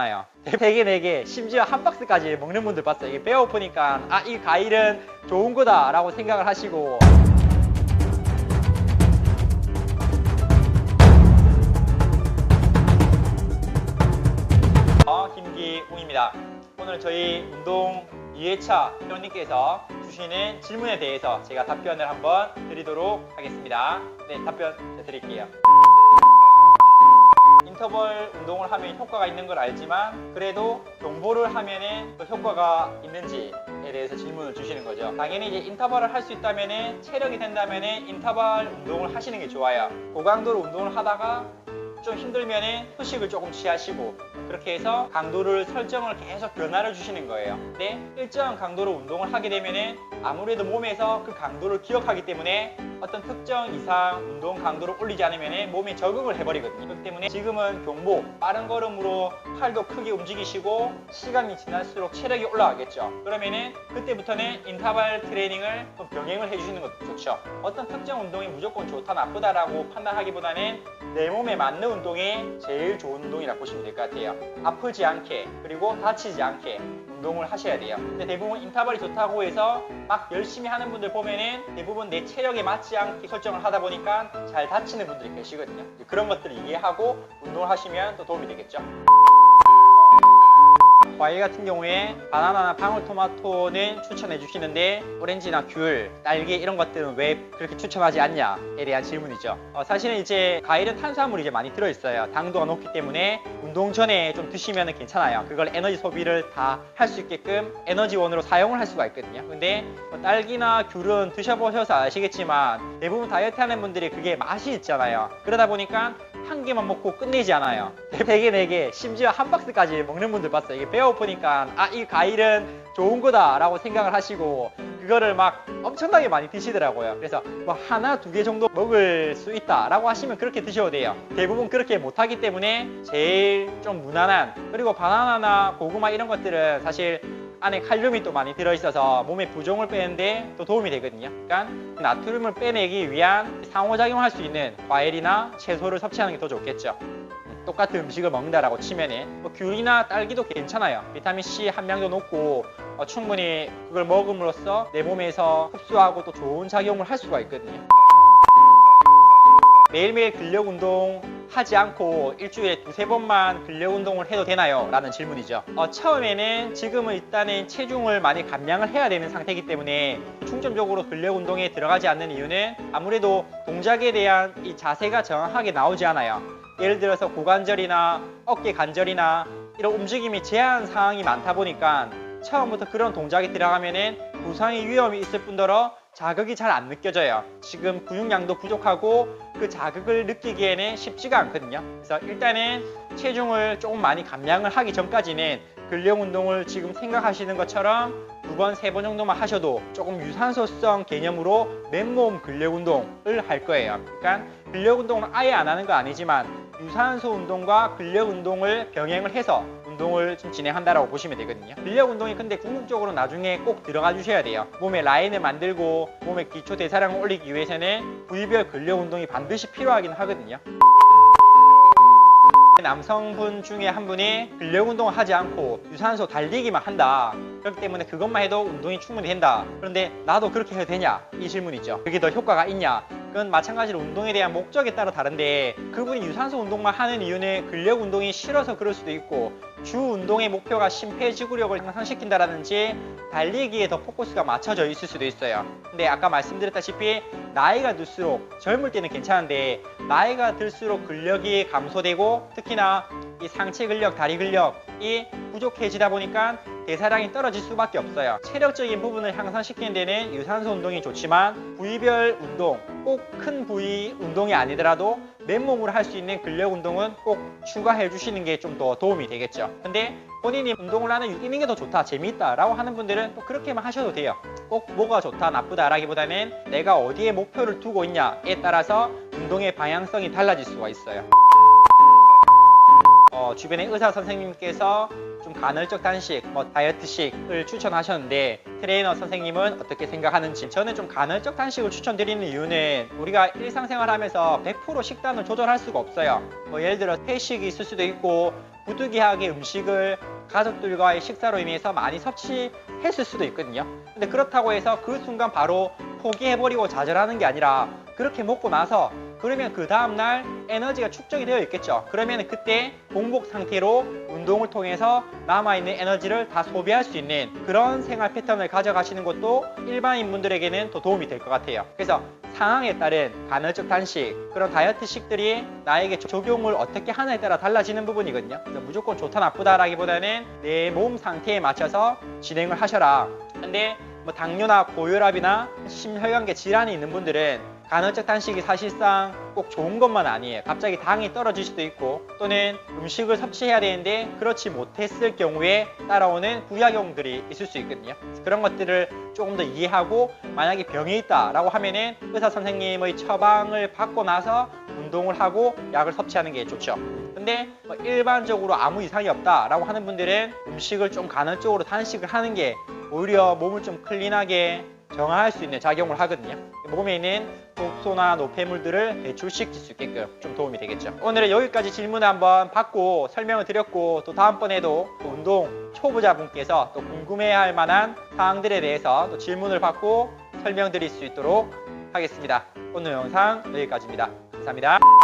요 3개, 4개, 심지어 한 박스까지 먹는 분들 봤어요. 이게 배고프니까 이 과일은 좋은 거다 라고 생각을 하시고. 김기웅입니다. 오늘 저희 운동 2회차 회원님께서 주시는 질문에 대해서 제가 답변을 한번 드리도록 하겠습니다. 네, 답변 드릴게요. 인터벌 운동을 하면 효과가 있는 걸 알지만 그래도 경보를 하면은 또 효과가 있는지에 대해서 질문을 주시는 거죠. 당연히 이제 인터벌을 할 수 있다면은 체력이 된다면은 인터벌 운동을 하시는 게 좋아요. 고강도로 운동을 하다가 좀 힘들면은 휴식을 조금 취하시고 그렇게 해서 강도를 설정을 계속 변화를 주시는 거예요. 근데 일정한 강도로 운동을 하게 되면은 아무래도 몸에서 그 강도를 기억하기 때문에 어떤 특정 이상 운동 강도를 올리지 않으면 몸이 적응을 해버리거든요. 그렇기 때문에 지금은 경보, 빠른 걸음으로 팔도 크게 움직이시고 시간이 지날수록 체력이 올라가겠죠. 그러면은 그때부터는 인터벌 트레이닝을 좀 병행을 해주시는 것도 좋죠. 어떤 특정 운동이 무조건 좋다 나쁘다라고 판단하기보다는 내 몸에 맞는 운동이 제일 좋은 운동이라고 보시면 될 것 같아요. 아프지 않게 그리고 다치지 않게 운동을 하셔야 돼요. 근데 대부분 인터벌이 좋다고 해서 막 열심히 하는 분들 보면은 대부분 내 체력에 맞지 않게 설정을 하다 보니까 잘 다치는 분들이 계시거든요. 그런 것들을 이해하고 운동을 하시면 또 도움이 되겠죠. 과일 같은 경우에 바나나나 방울토마토는 추천해 주시는데 오렌지나 귤, 딸기 이런 것들은 왜 그렇게 추천하지 않냐에 대한 질문이죠. 사실은 이제 과일은 탄수화물이 이제 많이 들어있어요. 당도가 높기 때문에 운동 전에 좀 드시면 괜찮아요. 그걸 에너지 소비를 다 할 수 있게끔 에너지원으로 사용을 할 수가 있거든요. 근데 딸기나 귤은 드셔보셔서 아시겠지만 대부분 다이어트 하는 분들이 그게 맛이 있잖아요. 그러다 보니까 한 개만 먹고 끝내지 않아요. 3개, 4개, 심지어 한 박스까지 먹는 분들 봤어요. 이게 배고프니까 이 과일은 좋은 거다 라고 생각을 하시고 그거를 막 엄청나게 많이 드시더라고요. 그래서 뭐 하나, 2개 정도 먹을 수 있다 라고 하시면 그렇게 드셔도 돼요. 대부분 그렇게 못하기 때문에 제일 좀 무난한, 그리고 바나나나 고구마 이런 것들은 사실 안에 칼륨이 또 많이 들어있어서 몸에 부종을 빼는데 또 도움이 되거든요. 그러니까 나트륨을 빼내기 위한 상호작용을 할 수 있는 과일이나 채소를 섭취하는 게 더 좋겠죠. 똑같은 음식을 먹는다라고 치면은 뭐 귤이나 딸기도 괜찮아요. 비타민C 함량도 높고 충분히 그걸 먹음으로써 내 몸에서 흡수하고 또 좋은 작용을 할 수가 있거든요. 매일매일 근력 운동 하지 않고 일주일에 2-3번만 근력 운동을 해도 되나요? 라는 질문이죠. 처음에는 지금은 일단은 체중을 많이 감량을 해야 되는 상태이기 때문에 중점적으로 근력 운동에 들어가지 않는 이유는 아무래도 동작에 대한 이 자세가 정확하게 나오지 않아요. 예를 들어서 고관절이나 어깨 관절이나 이런 움직임이 제한 사항이 많다 보니까 처음부터 그런 동작에 들어가면은 부상의 위험이 있을 뿐더러 자극이 잘 안 느껴져요. 지금 근육량도 부족하고 그 자극을 느끼기에는 쉽지가 않거든요. 그래서 일단은 체중을 조금 많이 감량을 하기 전까지는 근력 운동을 지금 생각하시는 것처럼 2번, 3번 정도만 하셔도 조금 유산소성 개념으로 맨몸 근력 운동을 할 거예요. 그러니까 근력 운동을 아예 안 하는 거 아니지만 유산소 운동과 근력 운동을 병행을 해서 운동을 좀 진행한다라고 보시면 되거든요. 근력 운동이 근데 궁극적으로 나중에 꼭 들어가 주셔야 돼요. 몸에 라인을 만들고 몸의 기초 대사량을 올리기 위해서는 부위별 근력 운동이 반드시 필요하긴 하거든요. 남성분 중에 한 분이 근력 운동을 하지 않고 유산소 달리기만 한다. 그렇기 때문에 그것만 해도 운동이 충분히 된다. 그런데 나도 그렇게 해도 되냐? 이 질문이죠. 그게 더 효과가 있냐? 그건 마찬가지로 운동에 대한 목적에 따라 다른데 그분이 유산소 운동만 하는 이유는 근력 운동이 싫어서 그럴 수도 있고 주 운동의 목표가 심폐지구력을 향상시킨다라든지 달리기에 더 포커스가 맞춰져 있을 수도 있어요. 근데 아까 말씀드렸다시피 나이가 들수록 젊을 때는 괜찮은데 나이가 들수록 근력이 감소되고 특히나 이 상체 근력, 다리 근력이 부족해지다 보니까 대사량이 떨어질 수밖에 없어요. 체력적인 부분을 향상시키는 데는 유산소 운동이 좋지만 부위별 운동, 꼭 큰 부위 운동이 아니더라도 맨몸으로 할 수 있는 근력 운동은 꼭 추가해 주시는 게 좀 더 도움이 되겠죠. 근데 본인이 운동을 하는 뛰는 게 더 좋다, 재미있다 라고 하는 분들은 또 그렇게만 하셔도 돼요. 꼭 뭐가 좋다, 나쁘다 라기보다는 내가 어디에 목표를 두고 있냐에 따라서 운동의 방향성이 달라질 수가 있어요. 주변에 의사 선생님께서 좀 간헐적 단식, 다이어트식을 추천하셨는데 트레이너 선생님은 어떻게 생각하는지. 저는 좀 간헐적 단식을 추천드리는 이유는 우리가 일상생활 하면서 100% 식단을 조절할 수가 없어요. 예를 들어 회식이 있을 수도 있고 부득이하게 음식을 가족들과의 식사로 인해서 많이 섭취했을 수도 있거든요. 근데 그렇다고 해서 그 순간 바로 포기해버리고 좌절하는 게 아니라 그렇게 먹고 나서 그러면 그 다음날 에너지가 축적이 되어 있겠죠. 그러면 그때 공복 상태로 운동을 통해서 남아있는 에너지를 다 소비할 수 있는 그런 생활 패턴을 가져가시는 것도 일반인 분들에게는 더 도움이 될 것 같아요. 그래서 상황에 따른 간헐적 단식, 그런 다이어트식들이 나에게 적용을 어떻게 하느냐에 따라 달라지는 부분이거든요. 그래서 무조건 좋다 나쁘다라기보다는 내 몸 상태에 맞춰서 진행을 하셔라. 근데 뭐 당뇨나 고혈압이나 심혈관계 질환이 있는 분들은 간헐적 단식이 사실상 꼭 좋은 것만 아니에요. 갑자기 당이 떨어질 수도 있고 또는 음식을 섭취해야 되는데 그렇지 못했을 경우에 따라오는 부작용들이 있을 수 있거든요. 그런 것들을 조금 더 이해하고 만약에 병이 있다라고 하면은 의사 선생님의 처방을 받고 나서 운동을 하고 약을 섭취하는 게 좋죠. 근데 뭐 일반적으로 아무 이상이 없다라고 하는 분들은 음식을 좀 간헐적으로 단식을 하는 게 오히려 몸을 좀 클린하게 정화할 수 있는 작용을 하거든요. 몸에 있는 독소나 노폐물들을 배출시킬 수 있게끔 좀 도움이 되겠죠. 오늘은 여기까지 질문을 한번 받고 설명을 드렸고 또 다음번에도 운동 초보자분께서 또 궁금해할 만한 사항들에 대해서 또 질문을 받고 설명드릴 수 있도록 하겠습니다. 오늘 영상 여기까지입니다. 감사합니다.